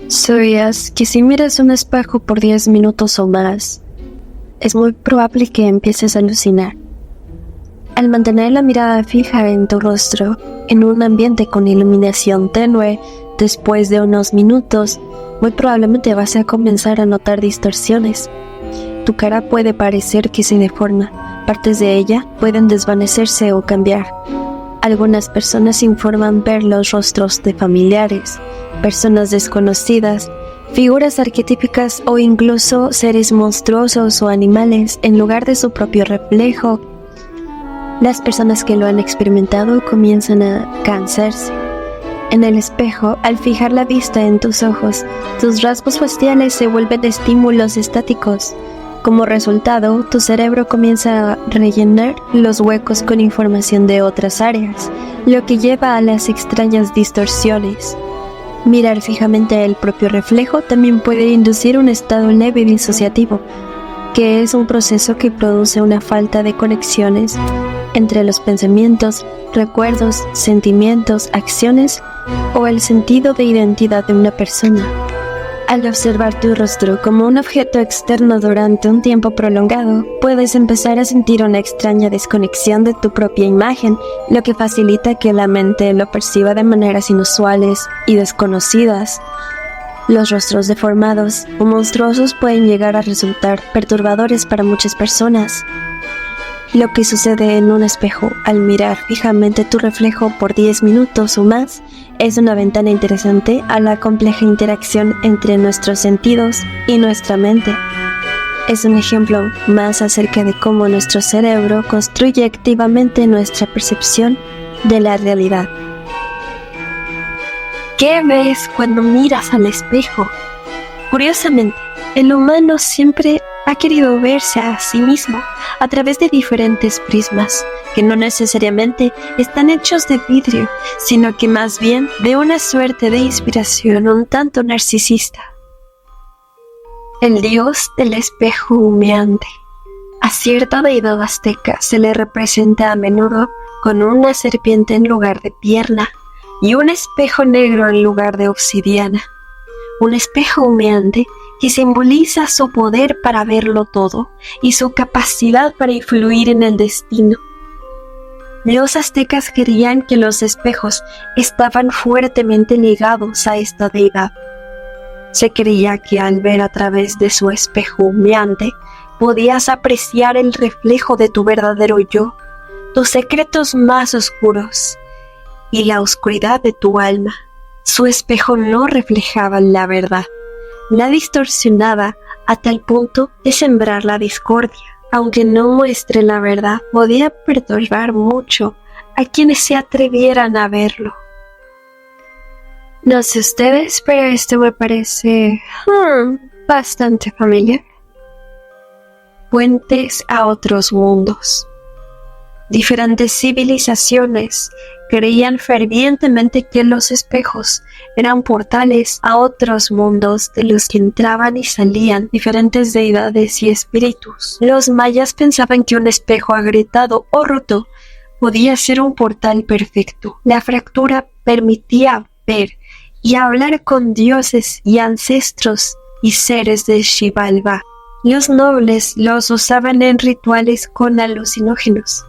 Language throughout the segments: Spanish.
¿Sabías que si miras un espejo por 10 minutos o más, es muy probable que empieces a alucinar? Al mantener la mirada fija en tu rostro, en un ambiente con iluminación tenue, después de unos minutos, muy probablemente vas a comenzar a notar distorsiones. Tu cara puede parecer que se deforma, partes de ella pueden desvanecerse o cambiar. Algunas personas informan ver los rostros de familiares, personas desconocidas, figuras arquetípicas o incluso seres monstruosos o animales en lugar de su propio reflejo. Las personas que lo han experimentado comienzan a cansarse. En el espejo, al fijar la vista en tus ojos, tus rasgos faciales se vuelven estímulos estáticos. Como resultado, tu cerebro comienza a rellenar los huecos con información de otras áreas, lo que lleva a las extrañas distorsiones. Mirar fijamente el propio reflejo también puede inducir un estado leve disociativo, que es un proceso que produce una falta de conexiones entre los pensamientos, recuerdos, sentimientos, acciones o el sentido de identidad de una persona. Al observar tu rostro como un objeto externo durante un tiempo prolongado, puedes empezar a sentir una extraña desconexión de tu propia imagen, lo que facilita que la mente lo perciba de maneras inusuales y desconocidas. Los rostros deformados o monstruosos pueden llegar a resultar perturbadores para muchas personas. Lo que sucede en un espejo al mirar fijamente tu reflejo por 10 minutos o más es una ventana interesante a la compleja interacción entre nuestros sentidos y nuestra mente. Es un ejemplo más acerca de cómo nuestro cerebro construye activamente nuestra percepción de la realidad. ¿Qué ves cuando miras al espejo? Curiosamente, el humano siempre ha querido verse a sí mismo a través de diferentes prismas, que no necesariamente están hechos de vidrio, sino que más bien de una suerte de inspiración un tanto narcisista. El dios del espejo humeante. A cierta deidad azteca se le representa a menudo con una serpiente en lugar de pierna y un espejo negro en lugar de obsidiana. Un espejo humeante que simboliza su poder para verlo todo y su capacidad para influir en el destino. Los aztecas creían que los espejos estaban fuertemente ligados a esta deidad. Se creía que al ver a través de su espejo humeante, podías apreciar el reflejo de tu verdadero yo, tus secretos más oscuros y la oscuridad de tu alma. Su espejo no reflejaba la verdad, la distorsionaba a tal punto de sembrar la discordia. Aunque no muestre la verdad, podía perturbar mucho a quienes se atrevieran a verlo. No sé ustedes, pero esto me parece bastante familiar. Puentes a otros mundos. Diferentes civilizaciones creían fervientemente que los espejos eran portales a otros mundos de los que entraban y salían diferentes deidades y espíritus. Los mayas pensaban que un espejo agrietado o roto podía ser un portal perfecto. La fractura permitía ver y hablar con dioses y ancestros y seres de Xibalbá. Los nobles los usaban en rituales con alucinógenos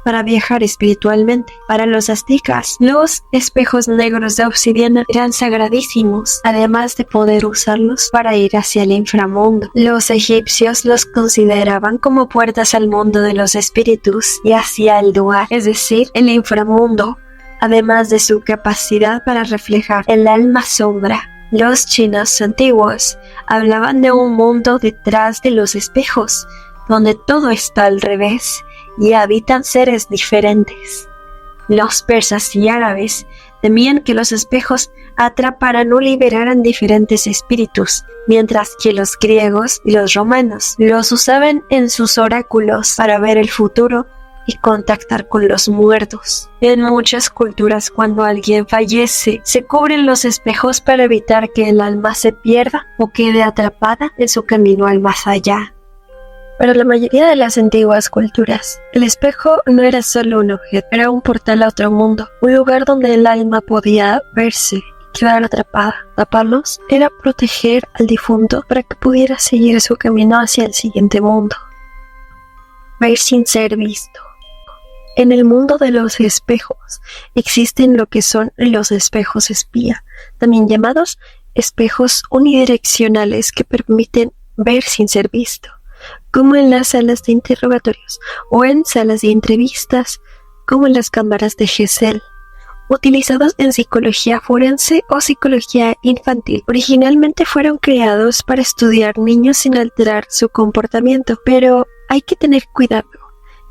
para viajar espiritualmente. Para los aztecas, los espejos negros de obsidiana eran sagradísimos, además de poder usarlos para ir hacia el inframundo. Los egipcios los consideraban como puertas al mundo de los espíritus y hacia el dual, es decir, el inframundo, además de su capacidad para reflejar el alma sombra. Los chinos antiguos hablaban de un mundo detrás de los espejos, donde todo está al revés y habitan seres diferentes. Los persas y árabes temían que los espejos atraparan o liberaran diferentes espíritus, mientras que los griegos y los romanos los usaban en sus oráculos para ver el futuro y contactar con los muertos. En muchas culturas, cuando alguien fallece, se cubren los espejos para evitar que el alma se pierda o quede atrapada en su camino al más allá. Para la mayoría de las antiguas culturas, el espejo no era solo un objeto, era un portal a otro mundo, un lugar donde el alma podía verse y quedar atrapada. Taparlos era proteger al difunto para que pudiera seguir su camino hacia el siguiente mundo. Ver sin ser visto. En el mundo de los espejos existen lo que son los espejos espía, también llamados espejos unidireccionales que permiten ver sin ser visto, como en las salas de interrogatorios o en salas de entrevistas, como en las cámaras de Gesell, utilizados en psicología forense o psicología infantil. Originalmente fueron creados para estudiar niños sin alterar su comportamiento, pero hay que tener cuidado,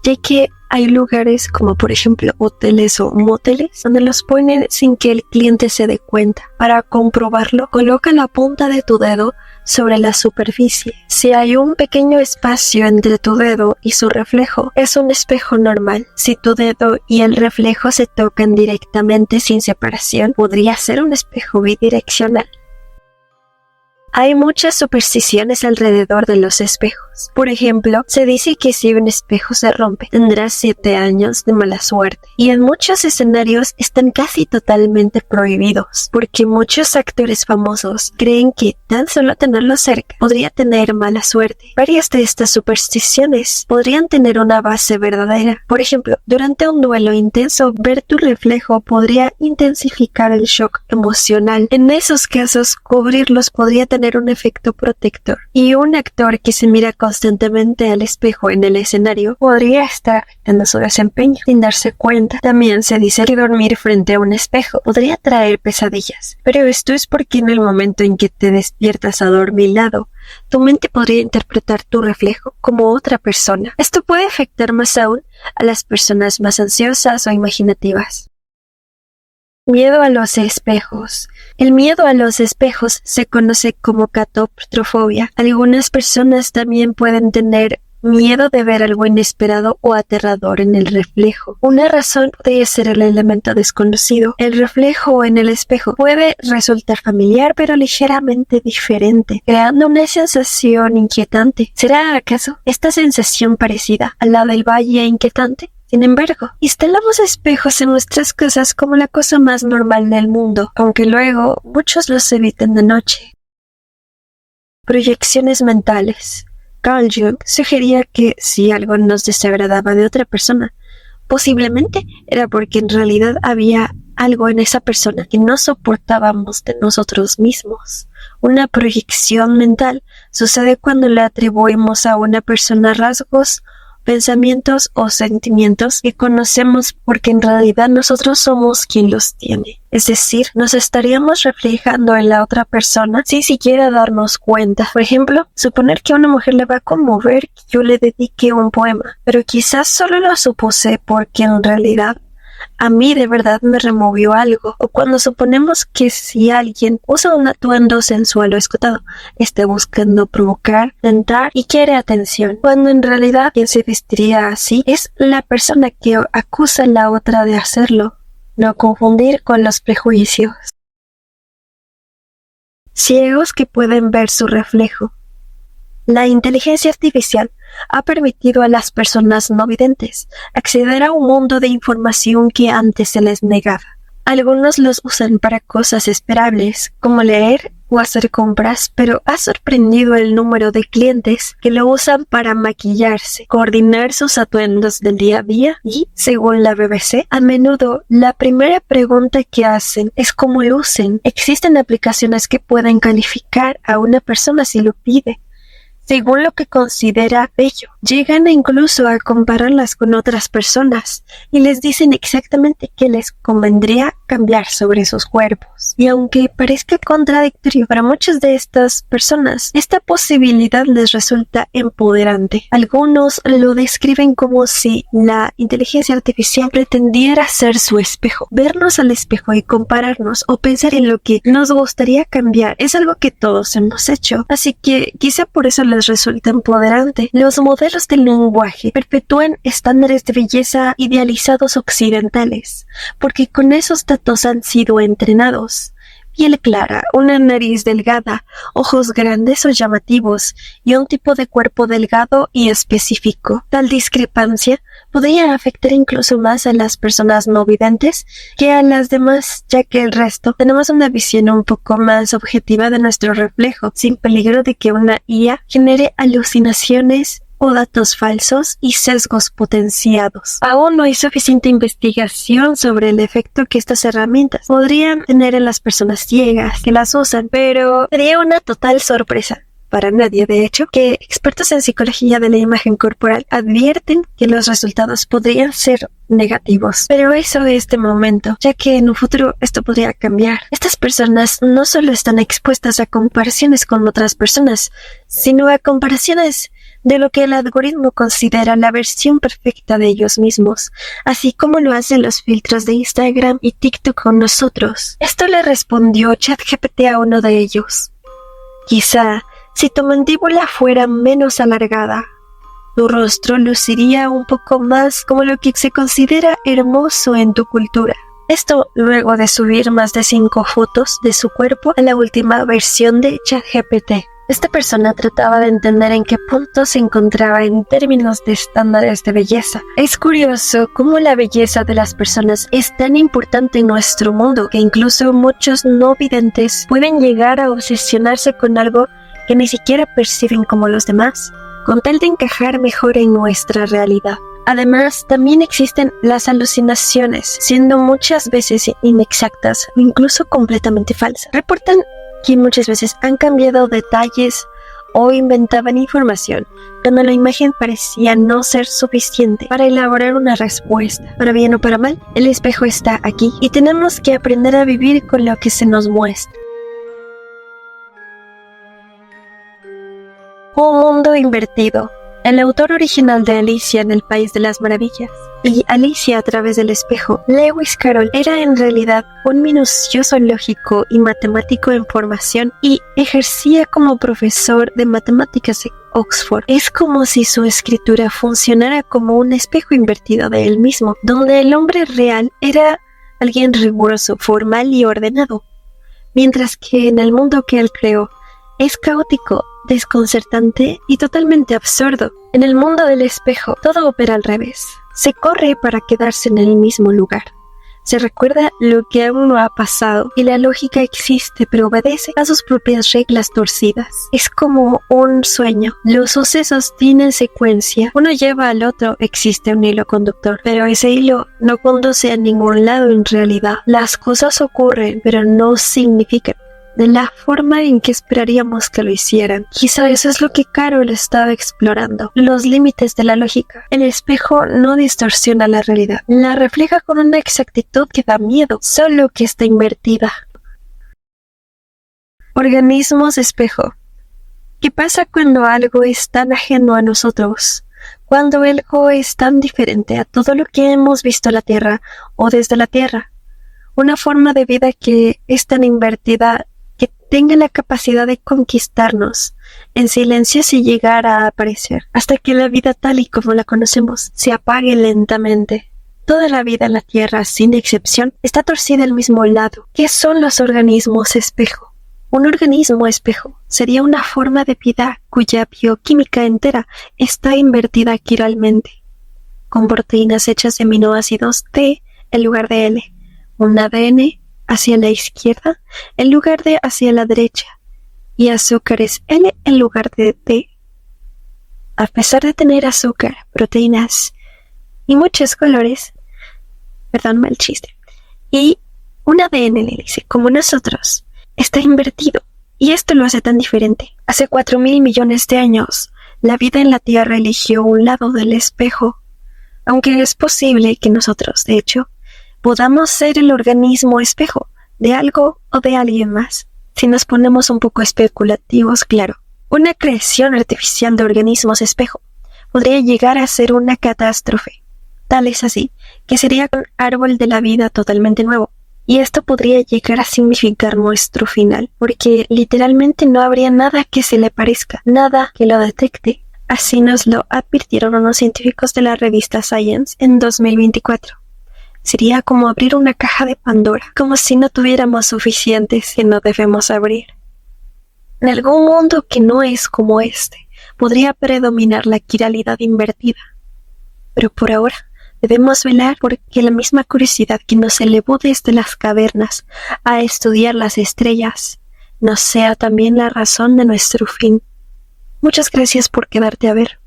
ya que hay lugares como por ejemplo hoteles o moteles donde los ponen sin que el cliente se dé cuenta. Para comprobarlo, coloca la punta de tu dedo sobre la superficie. Si hay un pequeño espacio entre tu dedo y su reflejo, es un espejo normal. Si tu dedo y el reflejo se tocan directamente sin separación, podría ser un espejo bidireccional. Hay muchas supersticiones alrededor de los espejos. Por ejemplo, se dice que si un espejo se rompe, tendrás 7 años de mala suerte. Y en muchos escenarios están casi totalmente prohibidos, porque muchos actores famosos creen que tan solo tenerlo cerca podría tener mala suerte. Varias de estas supersticiones podrían tener una base verdadera. Por ejemplo, durante un duelo intenso, ver tu reflejo podría intensificar el shock emocional. En esos casos, cubrirlos podría tener un efecto protector, y un actor que se mira constantemente al espejo en el escenario podría estar afectando su desempeño sin darse cuenta. También se dice que dormir frente a un espejo podría traer pesadillas, pero esto es porque en el momento en que te despiertas adormilado, tu mente podría interpretar tu reflejo como otra persona. Esto puede afectar más aún a las personas más ansiosas o imaginativas. Miedo a los espejos. El miedo a los espejos se conoce como catoptrofobia. Algunas personas también pueden tener miedo de ver algo inesperado o aterrador en el reflejo. Una razón podría ser el elemento desconocido. El reflejo en el espejo puede resultar familiar pero ligeramente diferente, creando una sensación inquietante. ¿Será acaso esta sensación parecida a la del valle inquietante? Sin embargo, instalamos espejos en nuestras casas como la cosa más normal del mundo, aunque luego muchos los evitan de noche. Proyecciones mentales. Carl Jung sugería que si algo nos desagradaba de otra persona, posiblemente era porque en realidad había algo en esa persona que no soportábamos de nosotros mismos. Una proyección mental sucede cuando le atribuimos a una persona rasgos, pensamientos o sentimientos que conocemos porque en realidad nosotros somos quien los tiene. Es decir, nos estaríamos reflejando en la otra persona sin siquiera darnos cuenta. Por ejemplo, suponer que a una mujer le va a conmover que yo le dedique un poema, pero quizás solo lo supuse porque en realidad a mí de verdad me removió algo. O cuando suponemos que si alguien usa un atuendo sensual o escotado, está buscando provocar, tentar y quiere atención, cuando en realidad quien se vestiría así es la persona que acusa a la otra de hacerlo. No confundir con los prejuicios. Ciegos que pueden ver su reflejo. La inteligencia artificial ha permitido a las personas no videntes acceder a un mundo de información que antes se les negaba. Algunos los usan para cosas esperables, como leer o hacer compras, pero ha sorprendido el número de clientes que lo usan para maquillarse, coordinar sus atuendos del día a día y, según la BBC, a menudo la primera pregunta que hacen es cómo lucen. Existen aplicaciones que pueden calificar a una persona si lo pide, según lo que considera bello. Llegan incluso a compararlas con otras personas y les dicen exactamente qué les convendría cambiar sobre sus cuerpos. Y aunque parezca contradictorio para muchas de estas personas, esta posibilidad les resulta empoderante. Algunos lo describen como si la inteligencia artificial pretendiera ser su espejo. Vernos al espejo y compararnos o pensar en lo que nos gustaría cambiar es algo que todos hemos hecho, así que quizá por eso les resulta empoderante. Los modelos del lenguaje perpetúan estándares de belleza idealizados occidentales, porque con esos datos han sido entrenados. piel clara, una nariz delgada, ojos grandes o llamativos y un tipo de cuerpo delgado y específico. Tal discrepancia podría afectar incluso más a las personas no videntes que a las demás, ya que el resto tenemos una visión un poco más objetiva de nuestro reflejo, sin peligro de que una IA genere alucinaciones o datos falsos y sesgos potenciados. Aún no hay suficiente investigación sobre el efecto que estas herramientas podrían tener en las personas ciegas que las usan, pero sería una total sorpresa para nadie, de hecho, que expertos en psicología de la imagen corporal advierten que los resultados podrían ser negativos. Pero eso es de momento, ya que en un futuro esto podría cambiar. Estas personas no solo están expuestas a comparaciones con otras personas, sino a comparaciones de lo que el algoritmo considera la versión perfecta de ellos mismos, así como lo hacen los filtros de Instagram y TikTok con nosotros. Esto le respondió ChatGPT a uno de ellos. Quizá, si tu mandíbula fuera menos alargada, tu rostro luciría un poco más como lo que se considera hermoso en tu cultura. Esto luego de subir más de 5 fotos de su cuerpo a la última versión de ChatGPT. Esta persona trataba de entender en qué punto se encontraba en términos de estándares de belleza. Es curioso cómo la belleza de las personas es tan importante en nuestro mundo que incluso muchos no videntes pueden llegar a obsesionarse con algo que ni siquiera perciben como los demás, con tal de encajar mejor en nuestra realidad. Además, también existen las alucinaciones, siendo muchas veces inexactas o incluso completamente falsas. Reportan que muchas veces han cambiado detalles o inventaban información cuando la imagen parecía no ser suficiente para elaborar una respuesta. Para bien o para mal, el espejo está aquí y tenemos que aprender a vivir con lo que se nos muestra. Un mundo invertido. El autor original de Alicia en el País de las Maravillas y Alicia a través del espejo, Lewis Carroll, era en realidad un minucioso lógico y matemático en formación y ejercía como profesor de matemáticas en Oxford. Es como si su escritura funcionara como un espejo invertido de él mismo, donde el hombre real era alguien riguroso, formal y ordenado, mientras que en el mundo que él creó es caótico, desconcertante y totalmente absurdo. En el mundo del espejo, todo opera al revés. Se corre para quedarse en el mismo lugar. Se recuerda lo que aún no ha pasado y la lógica existe pero obedece a sus propias reglas torcidas. Es como un sueño. Los sucesos tienen secuencia. Uno lleva al otro, existe un hilo conductor, pero ese hilo no conduce a ningún lado en realidad. Las cosas ocurren pero no significan de la forma en que esperaríamos que lo hicieran. Quizá eso es lo que Carroll estaba explorando, los límites de la lógica. El espejo no distorsiona la realidad, la refleja con una exactitud que da miedo, solo que está invertida. Organismos espejo. ¿Qué pasa cuando algo es tan ajeno a nosotros? Cuando algo es tan diferente a todo lo que hemos visto en la Tierra o desde la Tierra. Una forma de vida que es tan invertida que tenga la capacidad de conquistarnos en silencio si llegara a aparecer, hasta que la vida tal y como la conocemos se apague lentamente. Toda la vida en la Tierra, sin excepción, está torcida al mismo lado. ¿Qué son los organismos espejo? Un organismo espejo sería una forma de vida cuya bioquímica entera está invertida quiralmente, con proteínas hechas de aminoácidos T en lugar de L, un ADN hacia la izquierda en lugar de hacia la derecha y azúcares L en lugar de T. A pesar de tener azúcar, proteínas y muchos colores, perdón, mal chiste, y un ADN, le dice, como nosotros, está invertido, y esto lo hace tan diferente. Hace 4.000 millones de años, la vida en la Tierra eligió un lado del espejo, aunque es posible que nosotros, de hecho, podamos ser el organismo espejo de algo o de alguien más. Si nos ponemos un poco especulativos, claro, una creación artificial de organismos espejo podría llegar a ser una catástrofe. Tal es así, que sería un árbol de la vida totalmente nuevo. Y esto podría llegar a significar nuestro final, porque literalmente no habría nada que se le parezca, nada que lo detecte. Así nos lo advirtieron unos científicos de la revista Science en 2024. Sería como abrir una caja de Pandora, como si no tuviéramos suficientes que no debemos abrir. En algún mundo que no es como este, podría predominar la quiralidad invertida. Pero por ahora, debemos velar porque la misma curiosidad que nos elevó desde las cavernas a estudiar las estrellas no sea también la razón de nuestro fin. Muchas gracias por quedarte a ver.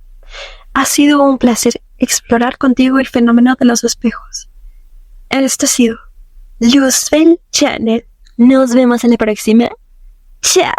Ha sido un placer explorar contigo el fenómeno de los espejos. Esto ha sido Luzbel Channel. Nos vemos en la próxima. Chao.